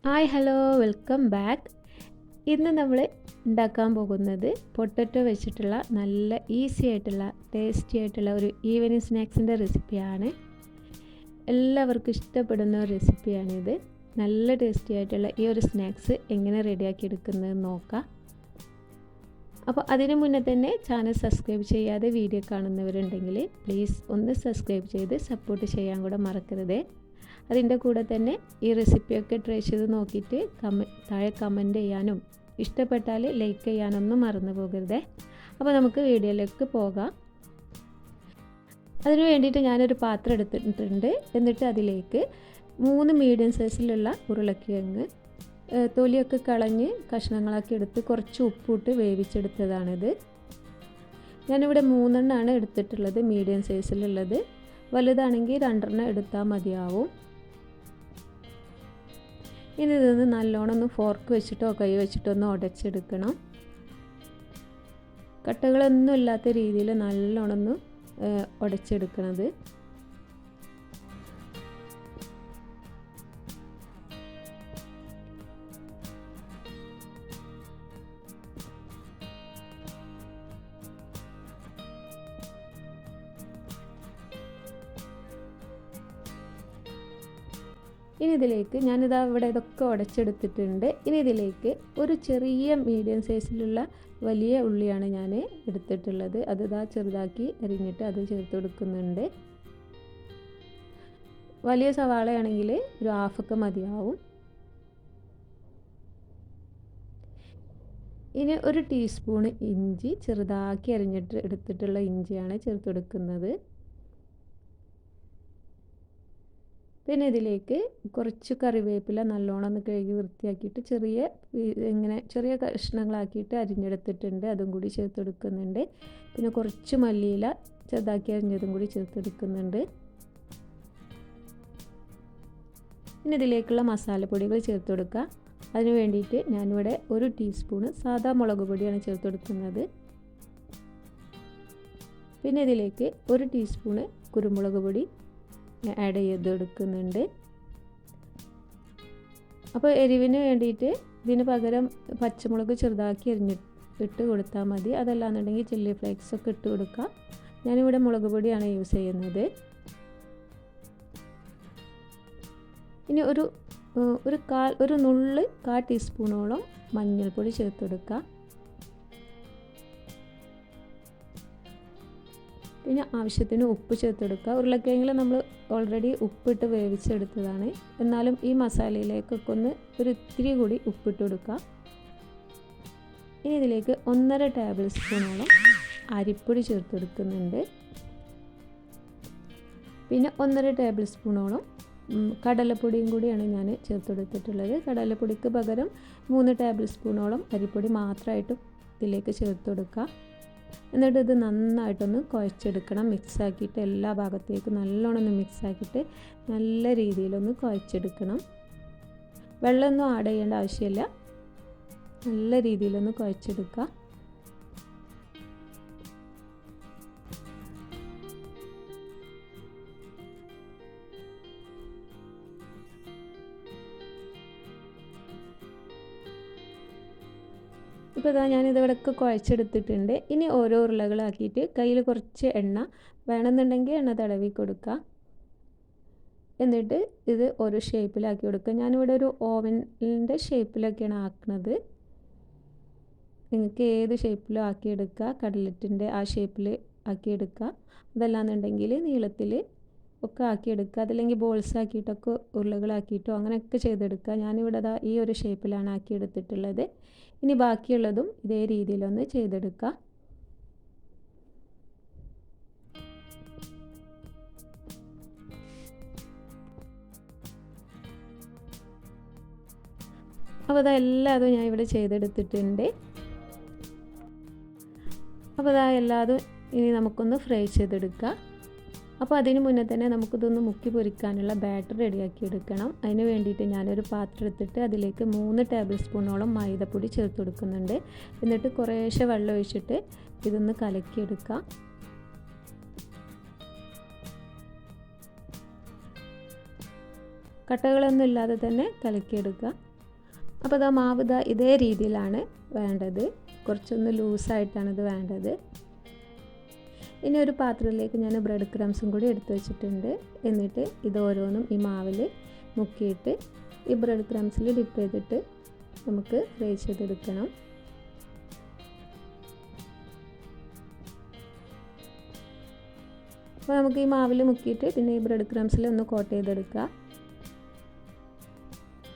Hi hello welcome back. ഇന്ന് നമ്മൾ ഉണ്ടാക്കാൻ പോകുന്നത് പൊട്ടറ്റോ വെച്ചിട്ടുള്ള നല്ല ഈസി ആയിട്ടുള്ള ടേസ്റ്റി ആയിട്ടുള്ള ഒരു ഈവനിങ് സ്നാക്സിൻ്റെ റെസിപ്പിയാണ്. എല്ലാവർക്കും ഇഷ്ടപ്പെടുന്ന ഒരു റെസിപ്പിയാണിത്. നല്ല ടേസ്റ്റി ആയിട്ടുള്ള ഈ ഒരു സ്നാക്സ് എങ്ങനെ റെഡിയാക്കി എടുക്കുന്നതെന്ന് നോക്കാം. അപ്പോൾ അതിനു മുന്നേ തന്നെ ചാനൽ സബ്സ്ക്രൈബ് ചെയ്യാതെ വീഡിയോ കാണുന്നവരുണ്ടെങ്കിൽ പ്ലീസ് ഒന്ന് സബ്സ്ക്രൈബ് ചെയ്ത് സപ്പോർട്ട് ചെയ്യാൻ കൂടെ മറക്കരുത്. അതിൻ്റെ കൂടെ തന്നെ ഈ റെസിപ്പിയൊക്കെ ട്രൈ ചെയ്ത് നോക്കിയിട്ട് താഴെ കമൻറ്റ് ചെയ്യാനും ഇഷ്ടപ്പെട്ടാൽ ലൈക്ക് ചെയ്യാനൊന്നും മറന്നു പോകരുത്. അപ്പോൾ നമുക്ക് വീഡിയോയിലേക്ക് പോകാം. അതിന് വേണ്ടിയിട്ട് ഞാനൊരു പാത്രം എടുത്തിട്ടുണ്ട്. എന്നിട്ട് അതിലേക്ക് 3 മീഡിയം സൈസിലുള്ള ഉരുളക്കിഴങ്ങ് തൊലിയൊക്കെ കളഞ്ഞ് കഷ്ണങ്ങളാക്കി എടുത്ത് കുറച്ച് ഉപ്പിട്ട് വേവിച്ചെടുത്തതാണിത്. ഞാനിവിടെ 3 എണ്ണമാണ് എടുത്തിട്ടുള്ളത്, മീഡിയം സൈസിലുള്ളത്. വലുതാണെങ്കിൽ 2 എണ്ണം എടുത്താൽ മതിയാവും. ഇനി ഇതൊന്ന് നല്ലോണം ഒന്ന് ഫോർക്ക് വെച്ചിട്ടോ കൈ വെച്ചിട്ടോ ഒന്ന് ഉടച്ചെടുക്കണം. കട്ടകളൊന്നും ഇല്ലാത്ത രീതിയിൽ നല്ലോണം ഒന്ന് ഉടച്ചെടുക്കണത്. ഇനി ഇതിലേക്ക് ഞാനിതാ ഇവിടെ ഇതൊക്കെ ഉടച്ചെടുത്തിട്ടുണ്ട്. ഇനി ഇതിലേക്ക് ഒരു ചെറിയ മീഡിയം സൈസിലുള്ള വലിയ ഉള്ളിയാണ് ഞാൻ എടുത്തിട്ടുള്ളത്. അത് ഇതാ ചെറുതാക്കി അരിഞ്ഞിട്ട് അത് ചേർത്ത് കൊടുക്കുന്നുണ്ട്. വലിയ സവാളയാണെങ്കിൽ ഒരു ഹാഫൊക്കെ മതിയാവും. ഇനി ഒരു ടീസ്പൂണ് ഇഞ്ചി ചെറുതാക്കി അരിഞ്ഞിട്ട് എടുത്തിട്ടുള്ള ഇഞ്ചിയാണ് ചേർത്ത് കൊടുക്കുന്നത്. പിന്നെ ഇതിലേക്ക് കുറച്ച് കറിവേപ്പില നല്ലോണം ഒന്ന് കഴുകി വൃത്തിയാക്കിയിട്ട് ചെറിയ കഷ്ണങ്ങളാക്കിയിട്ട് അരിഞ്ഞെടുത്തിട്ടുണ്ട്. അതും കൂടി ചേർത്ത് കൊടുക്കുന്നുണ്ട്. പിന്നെ കുറച്ച് മല്ലിയില ചെറുതാക്കി അരിഞ്ഞതും കൂടി ചേർത്ത് കൊടുക്കുന്നുണ്ട്. പിന്നെ ഇതിലേക്കുള്ള മസാലപ്പൊടികൾ ചേർത്ത് കൊടുക്കുക. അതിന് വേണ്ടിയിട്ട് ഞാനിവിടെ 1 ടീസ്പൂണ് സാദാ മുളക് പൊടിയാണ് ചേർത്ത് കൊടുക്കുന്നത്. പിന്നെ ഇതിലേക്ക് 1 ടീസ്പൂണ് കുരുമുളക് പൊടി ആഡ് ചെയ്ത് കൊടുക്കുന്നുണ്ട്. അപ്പോൾ എരിവിന് വേണ്ടിയിട്ട് ഇതിന് പകരം പച്ചമുളക് ചെറുതാക്കി അരിഞ്ഞിട്ട് കൊടുത്താൽ മതി. അതല്ലാന്നുണ്ടെങ്കിൽ ചില്ലി ഫ്ലേക്സ് ഒക്കെ ഇട്ട് കൊടുക്കാം. ഞാനിവിടെ മുളക് പൊടിയാണ് യൂസ് ചെയ്യുന്നത്. ഇനി ഒരു നുള്ള് 1/4 ടീസ്പൂണോളം മഞ്ഞൾപ്പൊടി ചേർത്ത് കൊടുക്കുക. പിന്നെ ആവശ്യത്തിന് ഉപ്പ് ചേർത്ത് കൊടുക്കുക. ഉരുളക്കിഴങ്ങിൽ നമ്മൾ ഓൾറെഡി ഉപ്പിട്ട് വേവിച്ചെടുത്തതാണ്. എന്നാലും ഈ മസാലയിലേക്കൊക്കെ ഒരു ഇത്തിരി കൂടി ഉപ്പിട്ട് കൊടുക്കുക. ഇനി ഇതിലേക്ക് 1.5 ടേബിൾ സ്പൂണോളം അരിപ്പൊടി ചേർത്ത് കൊടുക്കുന്നുണ്ട്. പിന്നെ 1.5 ടേബിൾ സ്പൂണോളം കടലപ്പൊടിയും കൂടിയാണ് ഞാൻ ചേർത്ത് കൊടുത്തിട്ടുള്ളത്. കടലപ്പൊടിക്ക് പകരം 3 ടേബിൾ സ്പൂണോളം അരിപ്പൊടി മാത്രമായിട്ടും ഇതിലേക്ക് ചേർത്ത് കൊടുക്കുക. എന്നിട്ട് ഇത് നന്നായിട്ടൊന്ന് കുഴച്ചെടുക്കണം. മിക്സാക്കിയിട്ട് എല്ലാ ഭാഗത്തേക്കും നല്ലോണം ഒന്ന് മിക്സാക്കിയിട്ട് നല്ല രീതിയിലൊന്ന് കുഴച്ചെടുക്കണം. വെള്ളമൊന്നും ആഡ് ചെയ്യേണ്ട ആവശ്യമില്ല. നല്ല രീതിയിലൊന്ന് കുഴച്ചെടുക്കുക. ഇപ്പോൾ ഇതാ ഞാനിതിവിടെയൊക്കെ കുഴച്ചെടുത്തിട്ടുണ്ട്. ഇനി ഓരോ ഉരുളകളാക്കിയിട്ട് കയ്യിൽ കുറച്ച് എണ്ണ വേണമെന്നുണ്ടെങ്കിൽ എണ്ണ തടവി കൊടുക്കുക. എന്നിട്ട് ഇത് ഓരോ ഷേപ്പിലാക്കി കൊടുക്കുക. ഞാനിവിടെ ഒരു ഓവനിൻ്റെ ഷേപ്പിലൊക്കെയാണ് ആക്കുന്നത്. നിങ്ങൾക്ക് ഏത് ഷേപ്പിലും ആക്കിയെടുക്കുക. കട്ലറ്റിൻ്റെ ആ ഷേപ്പിൽ ആക്കിയെടുക്കുക. അതല്ലാന്നുണ്ടെങ്കിൽ നീളത്തിൽ ഒക്കെ ആക്കിയെടുക്കുക. അതല്ലെങ്കിൽ ബോൾസ് ആക്കിയിട്ടൊക്കെ ഉരുളകളാക്കിയിട്ടോ അങ്ങനെയൊക്കെ ചെയ്തെടുക്കുക. ഞാനിവിടെ ഈ ഒരു ഷേപ്പിലാണ് ആക്കിയെടുത്തിട്ടുള്ളത്. ഇനി ബാക്കിയുള്ളതും ഇതേ രീതിയിലൊന്ന് ചെയ്തെടുക്കുക. അപ്പോൾ അതെല്ലാതും ഞാൻ ഇവിടെ ചെയ്തെടുത്തിട്ടുണ്ട്. അപ്പോൾ എല്ലാതും ഇനി നമുക്കൊന്ന് ഫ്രൈ ചെയ്തെടുക്കുക. അപ്പോൾ അതിന് മുന്നേ തന്നെ നമുക്കിതൊന്ന് മുക്കി പൊരിക്കാനുള്ള ബാറ്റർ റെഡിയാക്കി എടുക്കണം. അതിന് വേണ്ടിയിട്ട് ഞാനൊരു പാത്രം എടുത്തിട്ട് അതിലേക്ക് 3 ടേബിൾ സ്പൂണോളം മൈദപ്പൊടി ചേർത്ത് കൊടുക്കുന്നുണ്ട്. എന്നിട്ട് കുറേശ്ശെ വെള്ളം ഒഴിച്ചിട്ട് ഇതൊന്ന് കലക്കിയെടുക്കുക. കട്ടകളൊന്നും ഇല്ലാതെ തന്നെ കലക്കിയെടുക്കുക. അപ്പോൾ ഇതാ മാവ് ഇതാ ഇതേ രീതിയിലാണ് വേണ്ടത്. കുറച്ചൊന്ന് ലൂസായിട്ടാണ് ഇത് വേണ്ടത്. ഇനി ഒരു പാത്രത്തിലേക്ക് ഞാൻ ബ്രെഡ് ക്രംസും കൂടി എടുത്ത് വെച്ചിട്ടുണ്ട്. എന്നിട്ട് ഇത് ഓരോന്നും ഈ മാവിൽ മുക്കിയിട്ട് ഈ ബ്രെഡ് ക്രംസിൽ ഡിപ്പ് ചെയ്തിട്ട് നമുക്ക് ഫ്രൈ ചെയ്തെടുക്കണം. അപ്പോൾ നമുക്ക് ഈ മാവിൽ മുക്കിയിട്ട് പിന്നെ ഈ ബ്രെഡ് ക്രംസിൽ ഒന്ന് കോട്ട് ചെയ്തെടുക്കുക.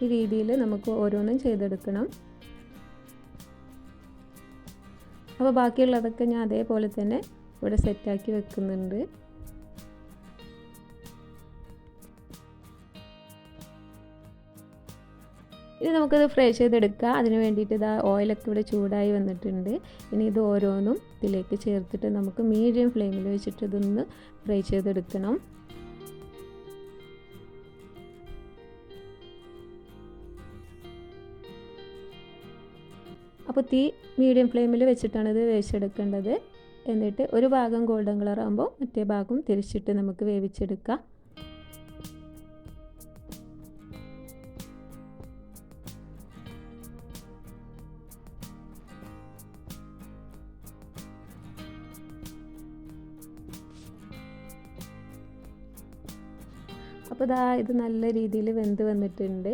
ഈ രീതിയിൽ നമുക്ക് ഓരോന്നും ചെയ്തെടുക്കണം. അപ്പോൾ ബാക്കിയുള്ളതൊക്കെ ഞാൻ അതേപോലെ തന്നെ ഇവിടെ സെറ്റാക്കി വെക്കുന്നുണ്ട്. ഇനി നമുക്കത് ഫ്രൈ ചെയ്തെടുക്കുക. അതിന് വേണ്ടിയിട്ട് ഇതാ ഓയിലൊക്കെ ഇവിടെ ചൂടായി വന്നിട്ടുണ്ട്. ഇനി ഇത് ഓരോന്നും ഇതിലേക്ക് ചേർത്തിട്ട് നമുക്ക് മീഡിയം ഫ്ലെയിമിൽ വെച്ചിട്ട് ഇതൊന്ന് ഫ്രൈ ചെയ്തെടുക്കണം. അപ്പോൾ തീ മീഡിയം ഫ്ലെയിമിൽ വെച്ചിട്ടാണ് ഇത് വേവിച്ചെടുക്കേണ്ടത്. എന്നിട്ട് ഒരു ഭാഗം ഗോൾഡൻ കളർ ആകുമ്പോൾ മറ്റേ ഭാഗം തിരിച്ചിട്ട് നമുക്ക് വേവിച്ചെടുക്കാം. അപ്പോൾ ഇത് നല്ല രീതിയിൽ വെന്ത് വന്നിട്ടുണ്ട്.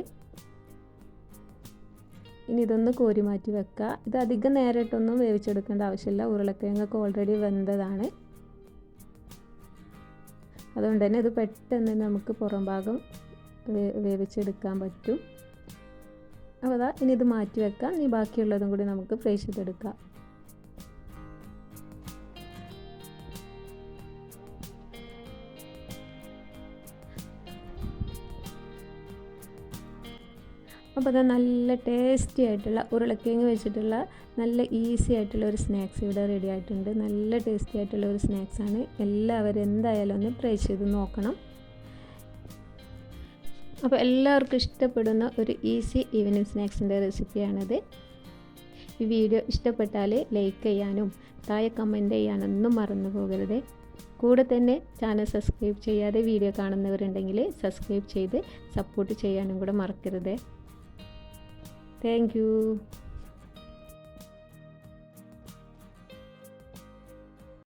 ഇനി ഇതൊന്ന് കോരി മാറ്റി വെക്കുക. ഇത് അധികം നേരിട്ടൊന്നും വേവിച്ചെടുക്കേണ്ട ആവശ്യമില്ല. ഉരുളക്കിഴങ്ങൊക്കെ ഓൾറെഡി വെന്തതാണ്. അതുകൊണ്ട് തന്നെ ഇത് പെട്ടെന്ന് നമുക്ക് പുറം ഭാഗം വേവിച്ചെടുക്കാൻ പറ്റും. അപ്പോൾ ഇനി ഇത് മാറ്റി വെക്കാം. ഇനി ബാക്കിയുള്ളതും കൂടി നമുക്ക് ഫ്രൈ ചെയ്തെടുക്കാം. അപ്പോൾ അത് നല്ല ടേസ്റ്റി ആയിട്ടുള്ള ഉരുളക്കിഴങ്ങ് വെച്ചിട്ടുള്ള നല്ല ഈസി ആയിട്ടുള്ള ഒരു സ്നാക്സ് ഇവിടെ റെഡി ആയിട്ടുണ്ട്. നല്ല ടേസ്റ്റി ആയിട്ടുള്ള ഒരു സ്നാക്സാണ്. എല്ലാവരും എന്തായാലും ഒന്ന് ട്രൈ ചെയ്ത് നോക്കണം. അപ്പോൾ എല്ലാവർക്കും ഇഷ്ടപ്പെടുന്ന ഒരു ഈസി ഈവനിങ് സ്നാക്സിൻ്റെ റെസിപ്പിയാണിത്. ഈ വീഡിയോ ഇഷ്ടപ്പെട്ടാൽ ലൈക്ക് ചെയ്യാനും താഴെ കമൻറ്റ് ചെയ്യാനൊന്നും മറന്നു പോകരുത്. കൂടെ തന്നെ ചാനൽ സബ്സ്ക്രൈബ് ചെയ്യാതെ വീഡിയോ കാണുന്നവരുണ്ടെങ്കിൽ സബ്സ്ക്രൈബ് ചെയ്ത് സപ്പോർട്ട് ചെയ്യാനും കൂടെ മറക്കരുത്. Thank you.